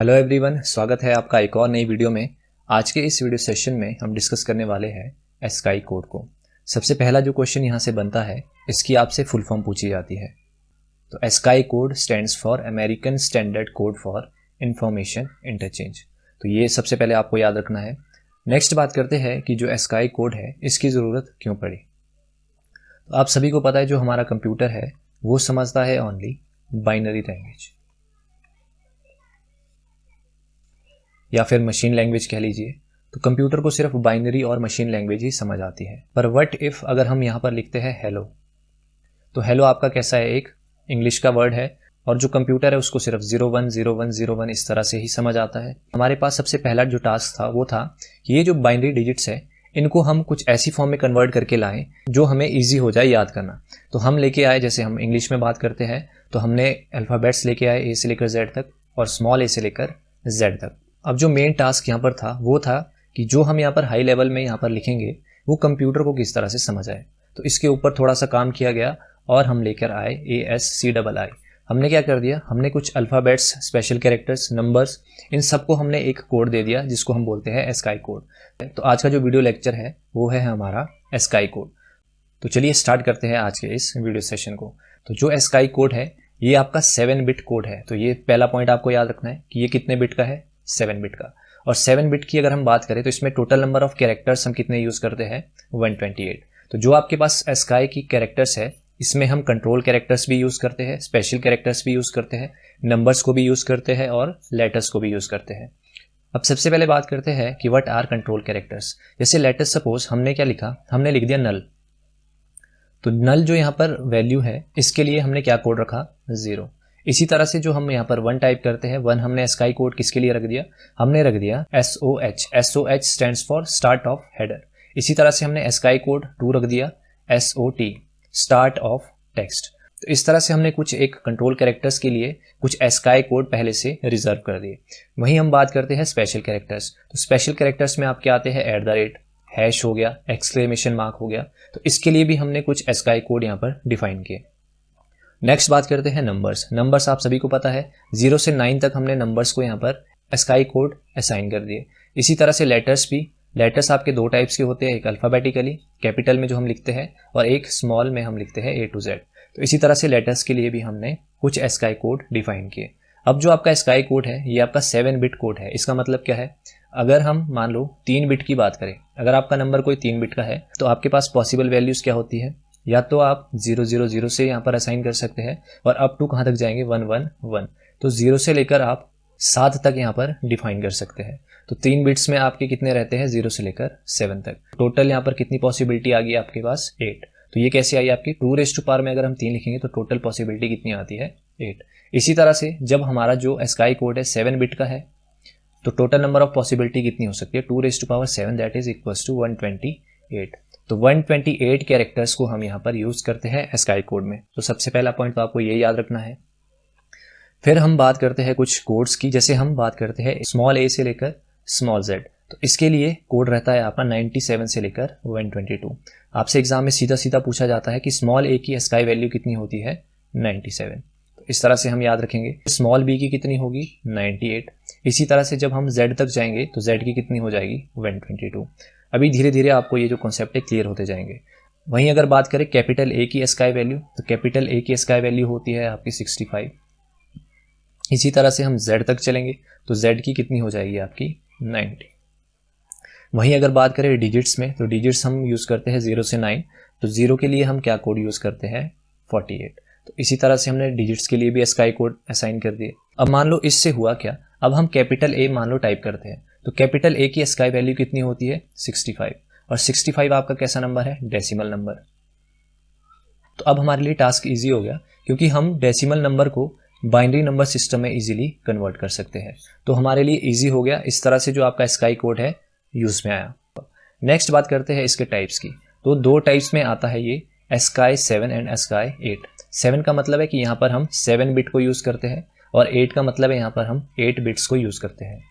Hello everyone, स्वागत है आपका एक और नई वीडियो में। आज के इस वीडियो सेशन में हम डिस्कस करने वाले हैं एस्काई कोड को। सबसे पहला जो क्वेश्चन यहाँ से बनता है, इसकी आपसे फुल फॉर्म पूछी जाती है। तो ASCII code stands for American Standard Code for Information Interchange. तो ये सबसे पहले आपको याद रखना है। नेक्स्ट बात करते हैं कि जो एस्काई कोड है इसकी ज़रूरत क्यों पड़ी। तो आप सभी को पता है जो हमारा कंप्यूटर है वो समझता है ओनली बाइनरी लैंग्वेज या फिर मशीन लैंग्वेज कह लीजिए। तो कंप्यूटर को सिर्फ बाइनरी और मशीन लैंग्वेज ही समझ आती है। पर व्हाट इफ अगर हम यहाँ पर लिखते हैं हेलो, तो हेलो आपका कैसा है, एक इंग्लिश का वर्ड है और जो कंप्यूटर है उसको सिर्फ 010101 इस तरह से ही समझ आता है। हमारे पास सबसे पहला जो टास्क था वो था कि ये जो बाइनरी डिजिट्स है इनको हम कुछ ऐसी फॉर्म में कन्वर्ट करके लाएं जो हमें ईजी हो जाए याद करना। तो हम लेके आए, जैसे हम इंग्लिश में बात करते हैं तो हमने अल्फ़ाबेट्स लेके आए ए से लेकर जेड तक और स्मॉल ए से लेकर जेड तक। अब जो मेन टास्क यहाँ पर था वो था कि जो हम यहाँ पर हाई लेवल में यहाँ पर लिखेंगे वो कंप्यूटर को किस तरह से समझ आए। तो इसके ऊपर थोड़ा सा काम किया गया और हम लेकर आए ASCII। हमने क्या कर दिया, हमने कुछ अल्फ़ाबेट्स, स्पेशल कैरेक्टर्स, नंबर्स, इन सबको हमने एक कोड दे दिया जिसको हम बोलते हैं एस्काई कोड। तो आज का जो वीडियो लेक्चर है वो है हमारा एस्काई कोड। तो चलिए स्टार्ट करते हैं आज के इस वीडियो सेशन को। तो जो एस्काई कोड है ये आपका 7 बिट कोड है। तो ये पहला पॉइंट आपको याद रखना है कि ये कितने बिट का है, 7 बिट का। और 7 बिट की अगर हम बात करें तो इसमें टोटल नंबर ऑफ कैरेक्टर्स हम कितने यूज़ करते हैं, 128। तो जो आपके पास एस्काई की कैरेक्टर्स है इसमें हम कंट्रोल कैरेक्टर्स भी यूज़ करते हैं, स्पेशल कैरेक्टर्स भी यूज़ करते हैं, नंबर्स को भी यूज़ करते हैं और लेटर्स को भी यूज़ करते हैं। अब सबसे पहले बात करते हैं कि व्हाट आर कंट्रोल कैरेक्टर्स। जैसे लेटर्स, सपोज हमने क्या लिखा, हमने लिख दिया नल। तो नल जो यहाँ पर वैल्यू है इसके लिए हमने क्या कोड रखा, 0। इसी तरह से जो हम यहाँ पर 1 टाइप करते हैं, 1 हमने एस्काई कोड किसके लिए रख दिया, हमने रख दिया SOH। SOH stands for start of header. इसी तरह से हमने एस्काई कोड 2 रख दिया, SOT स्टार्ट ऑफ टेक्स्ट। तो इस तरह से हमने कुछ एक कंट्रोल कैरेक्टर्स के लिए कुछ एस्काई कोड पहले से रिजर्व कर दिए। वहीं हम बात करते हैं स्पेशल कैरेक्टर्स। तो स्पेशल कैरेक्टर्स में आपके आते हैं @ हैश हो गया, एक्सक्लेमेशन मार्क हो गया। तो इसके लिए भी हमने कुछ एस्काई कोड यहाँ पर डिफाइन किए। नेक्स्ट बात करते हैं नंबर्स। नंबर्स आप सभी को पता है 0 से 9 तक हमने नंबर्स को यहाँ पर एस्काई कोड असाइन कर दिए। इसी तरह से लेटर्स भी, लेटर्स आपके 2 टाइप्स के होते हैं, एक अल्फ़ाबेटिकली कैपिटल में जो हम लिखते हैं और एक स्मॉल में हम लिखते हैं A to Z। तो इसी तरह से लेटर्स के लिए भी हमने कुछ एस्काई कोड डिफाइन किए। अब जो आपका एस्काई कोड है ये आपका 7 बिट कोड है। इसका मतलब क्या है, अगर हम मान लो 3 बिट की बात करें, अगर आपका नंबर कोई 3 बिट का है तो आपके पास पॉसिबल वैल्यूज़ क्या होती है, या तो आप 000 से यहाँ पर असाइन कर सकते हैं और अप टू कहाँ तक जाएंगे, 111। तो 0 से लेकर आप 7 तक यहाँ पर डिफाइन कर सकते हैं। तो 3 बिट्स में आपके कितने रहते हैं, 0 से लेकर 7 तक। टोटल यहाँ पर कितनी पॉसिबिलिटी आ गई आपके पास, 8। तो ये कैसे आई आपकी, 2 में अगर हम 3 लिखेंगे तो टोटल पॉसिबिलिटी कितनी आती है, 8। इसी तरह से जब हमारा जो एस्काई कोड है 7 बिट का है तो टोटल नंबर ऑफ पॉसिबिलिटी कितनी हो सकती है, 2⁻7 दैट इज इक्वल्स टू 128। तो 128 कैरेक्टर्स को हम यहाँ पर यूज़ करते हैं एस्काई कोड में। तो सबसे पहला पॉइंट तो आपको ये याद रखना है। फिर हम बात करते हैं कुछ कोड्स की। जैसे हम बात करते हैं स्मॉल a से लेकर स्मॉल z। तो इसके लिए कोड रहता है आपका 97 से लेकर 122। आपसे एग्जाम में सीधा सीधा पूछा जाता है कि स्मॉल a की एस्काई वैल्यू कितनी होती है, 97। तो इस तरह से हम याद रखेंगे। स्मॉल b की कितनी होगी, 98। इसी तरह से जब हम z तक जाएंगे तो z की कितनी हो जाएगी, 122। अभी धीरे धीरे आपको ये जो कॉन्सेप्ट है क्लियर होते जाएंगे। वहीं अगर बात करें कैपिटल A की एस्काई वैल्यू, तो कैपिटल A की एस्काई वैल्यू होती है आपकी 65। इसी तरह से हम Z तक चलेंगे तो Z की कितनी हो जाएगी आपकी, 90। वहीं अगर बात करें डिजिट्स में, तो डिजिट्स हम यूज़ करते हैं 0 से 9। तो 0 के लिए हम क्या कोड यूज़ करते हैं, 48। तो इसी तरह से हमने डिजिट्स के लिए भी एस्काई कोड असाइन कर दिए। अब मान लो इससे हुआ क्या, अब हम कैपिटल A मान लो टाइप करते हैं तो कैपिटल A की एस्काई वैल्यू कितनी होती है, 65। और 65 आपका कैसा नंबर है, डेसिमल नंबर। तो अब हमारे लिए टास्क इजी हो गया क्योंकि हम डेसिमल नंबर को बाइनरी नंबर सिस्टम में इजीली कन्वर्ट कर सकते हैं। तो हमारे लिए इजी हो गया इस तरह से जो आपका एस्काई कोड है यूज़ में आया। नेक्स्ट बात करते हैं इसके टाइप्स की। तो 2 टाइप्स में आता है ये, एस्काई 7 एंड एस्काई 8। 7 का मतलब है कि यहाँ पर हम 7 बिट को यूज़ करते हैं और 8 का मतलब है यहाँ पर हम 8 बिट्स को यूज़ करते हैं।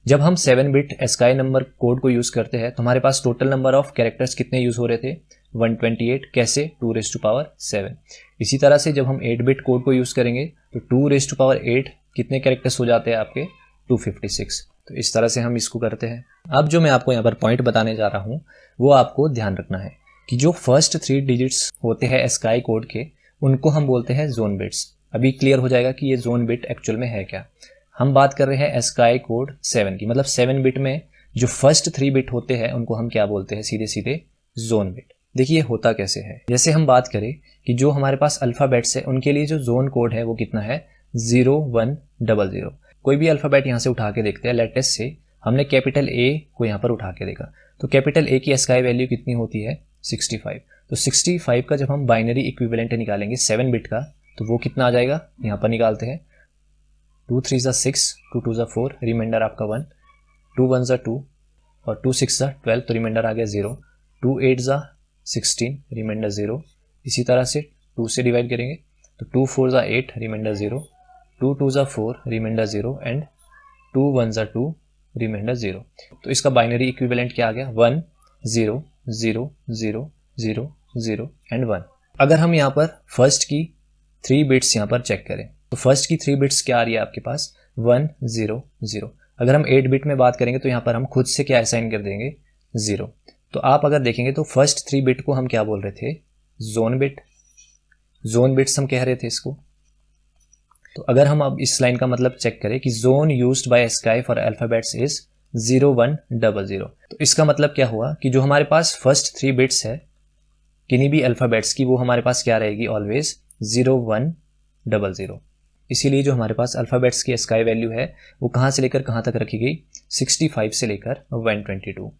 जब हम 7 बिट एस्काई नंबर कोड को यूज़ करते हैं तो हमारे पास टोटल नंबर ऑफ कैरेक्टर्स कितने यूज़ हो रहे थे, 128। कैसे, 2⁻7। इसी तरह से जब हम 8 बिट कोड को यूज़ करेंगे तो 2⁻8 कितने कैरेक्टर्स हो जाते हैं आपके, 256। तो इस तरह से हम इसको करते हैं। अब जो मैं आपको यहाँ पर पॉइंट बताने जा रहा हूँ वो आपको ध्यान रखना है कि जो फर्स्ट 3 डिजिट्स होते हैं एस्काई कोड के, उनको हम बोलते हैं जोन बिट्स। अभी क्लियर हो जाएगा कि ये जोन बिट एक्चुअल में है क्या। हम बात कर रहे हैं एस्काई कोड 7 की, मतलब 7 बिट में जो फर्स्ट 3 बिट होते हैं उनको हम क्या बोलते हैं, सीधे सीधे जोन बिट। देखिए होता कैसे है। जैसे हम बात करें कि जो हमारे पास अल्फ़ाबेट्स है उनके लिए जो जोन कोड है वो कितना है, 0100। कोई भी अल्फ़ाबेट यहाँ से उठा के देखते हैं। लेटेस्ट से हमने कैपिटल ए को यहाँ पर उठा के देखा, तो कैपिटल ए की एस्काई वैल्यू कितनी होती है, 65। तो 65 का जब हम बाइनरी इक्विवेलेंट निकालेंगे 7 बिट का, तो वो कितना आ जाएगा, यहाँ पर निकालते हैं। 2 3 ज़ा 6, 2 2 ज़ा 4, रिमाइंडर आपका 1, 2 1 ज़ा 2 और 2 6 ज़ा 12, तो रिमाइंडर आ गया 0, 2 8 ज़ा 16, रिमाइंडर 0। इसी तरह से 2 से डिवाइड करेंगे तो 2 4 ज़ा 8, रिमाइंडर 0, 2 2 ज़ा 4, रिमाइंडर 0 एंड 2 1 ज़ा 2, रिमाइंडर 0। तो इसका बाइनरी इक्विवेलेंट क्या आ गया, 1 0 0 0 0 0 एंड 1। अगर हम यहाँ पर फर्स्ट की 3 बिट्स यहाँ पर चेक करें तो फर्स्ट की 3 बिट्स क्या आ रही है आपके पास, 1 0 0। अगर हम 8 बिट में बात करेंगे तो यहाँ पर हम खुद से क्या असाइन कर देंगे, 0। तो आप अगर देखेंगे तो फर्स्ट 3 बिट को हम क्या बोल रहे थे, जोन बिट। जोन बिट्स हम कह रहे थे इसको। तो अगर हम अब इस लाइन का मतलब चेक करें कि zone used by ASCII for alphabets is 0100, तो इसका मतलब क्या हुआ कि जो हमारे पास फर्स्ट 3 बिट्स है किन्हीं भी अल्फाबेट्स की, वो हमारे पास क्या रहेगी, ऑलवेज 0100। इसीलिए जो हमारे पास अल्फाबेट्स की एस्काई वैल्यू है वो कहाँ से लेकर कहाँ तक रखी गई, 65 से लेकर 122।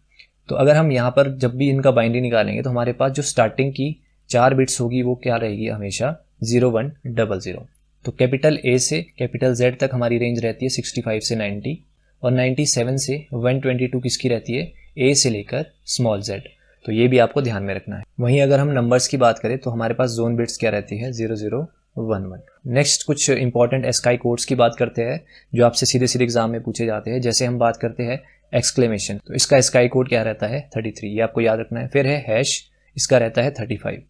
तो अगर हम यहाँ पर जब भी इनका बाइनरी निकालेंगे तो हमारे पास जो स्टार्टिंग की 4 बिट्स होगी वो क्या रहेगी, हमेशा 0100। तो कैपिटल ए से कैपिटल जेड तक हमारी रेंज रहती है 65 से 90, और 97 से 122 किसकी रहती है, ए से लेकर स्मॉल जेड। तो ये भी आपको ध्यान में रखना है। वहीं अगर हम नंबर्स की बात करें तो हमारे पास जोन बिट्स क्या रहती है, 0011। नेक्स्ट कुछ इंपॉर्टेंट एस्काई कोड्स की बात करते हैं जो आपसे सीधे सीधे एग्जाम में पूछे जाते हैं। जैसे हम बात करते हैं एक्सक्लेमेशन, तो इसका एस्काई कोड क्या रहता है, 33, ये आपको याद रखना है। फिर है हैश, इसका रहता है 35।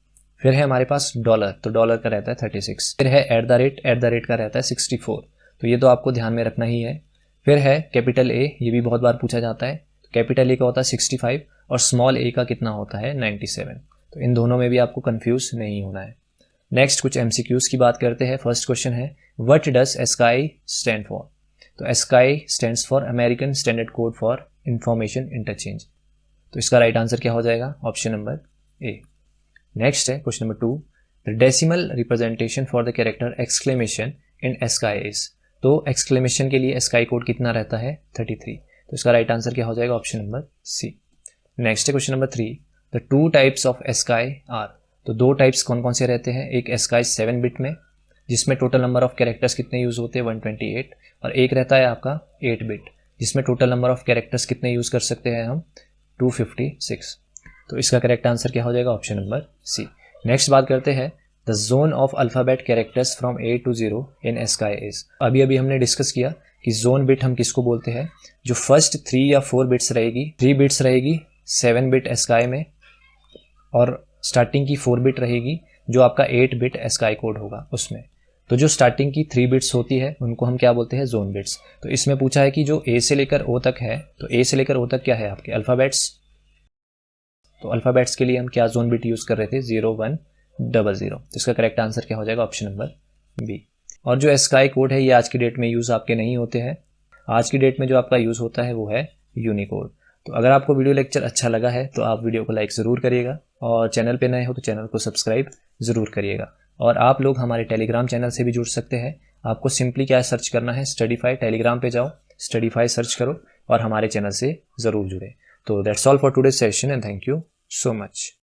फिर है हमारे पास डॉलर, तो डॉलर का रहता है 36। फिर है एट द रेट का रहता है 64, तो ये तो आपको ध्यान में रखना ही है। फिर है कैपिटल ए, ये भी बहुत बार पूछा जाता है। तो कैपिटल ए का होता है 65 और स्मॉल ए का कितना होता है, 97। तो इन दोनों में भी आपको कंफ्यूज नहीं होना है। नेक्स्ट कुछ एमसीक्यूज की बात करते हैं। फर्स्ट क्वेश्चन है, what does ASCII stand for. तो ASCII stands for American Standard Code for Information Interchange. तो इसका राइट आंसर क्या हो जाएगा, ऑप्शन नंबर ए। नेक्स्ट है question number 2, the decimal representation for the character exclamation in ASCII is. तो exclamation के लिए एस्काई कोड कितना रहता है, 33। तो इसका राइट आंसर क्या हो जाएगा, ऑप्शन नंबर सी। नेक्स्ट है question number 3, the 2 types of एस्काई आर। तो 2 टाइप्स कौन कौन से रहते हैं, एक एस्काई 7 बिट में जिसमें टोटल नंबर ऑफ कैरेक्टर्स कितने यूज होते हैं, 128, और एक रहता है आपका 8 बिट जिसमें टोटल नंबर ऑफ कैरेक्टर्स कितने यूज कर सकते हैं हम, 256। तो इसका करेक्ट आंसर क्या हो जाएगा, ऑप्शन नंबर सी। नेक्स्ट बात करते हैं, the zone of alphabet characters from A to 0 in ASCII is. अभी हमने डिस्कस किया कि जोन बिट हम किसको बोलते हैं, जो फर्स्ट 3 या 4 बिट्स रहेगी, 3 बिट्स रहेगी 7 बिट एस्काई में, और स्टार्टिंग की 4 बिट रहेगी जो आपका 8 बिट एस्काई कोड होगा उसमें। तो जो स्टार्टिंग की 3 बिट्स होती है उनको हम क्या बोलते हैं, जोन बिट्स। तो इसमें पूछा है कि जो A से लेकर O तक है, तो A से लेकर O तक क्या है आपके अल्फाबेट्स। तो अल्फाबेट्स के लिए हम क्या जोन बिट यूज कर रहे थे, 0100। तो इसका करेक्ट आंसर क्या हो जाएगा, ऑप्शन नंबर बी। और जो एस्काई कोड है ये आज की डेट में यूज आपके नहीं होते हैं। आज की डेट में जो आपका यूज होता है वो है यूनिकोड। तो अगर आपको वीडियो लेक्चर अच्छा लगा है तो आप वीडियो को लाइक ज़रूर करिएगा, और चैनल पे नए हो तो चैनल को सब्सक्राइब ज़रूर करिएगा। और आप लोग हमारे टेलीग्राम चैनल से भी जुड़ सकते हैं। आपको सिंपली क्या सर्च करना है, स्टडीफाई। टेलीग्राम पे जाओ, स्टडीफाई सर्च करो और हमारे चैनल से ज़रूर जुड़े। तो that's all for today session and thank you so much.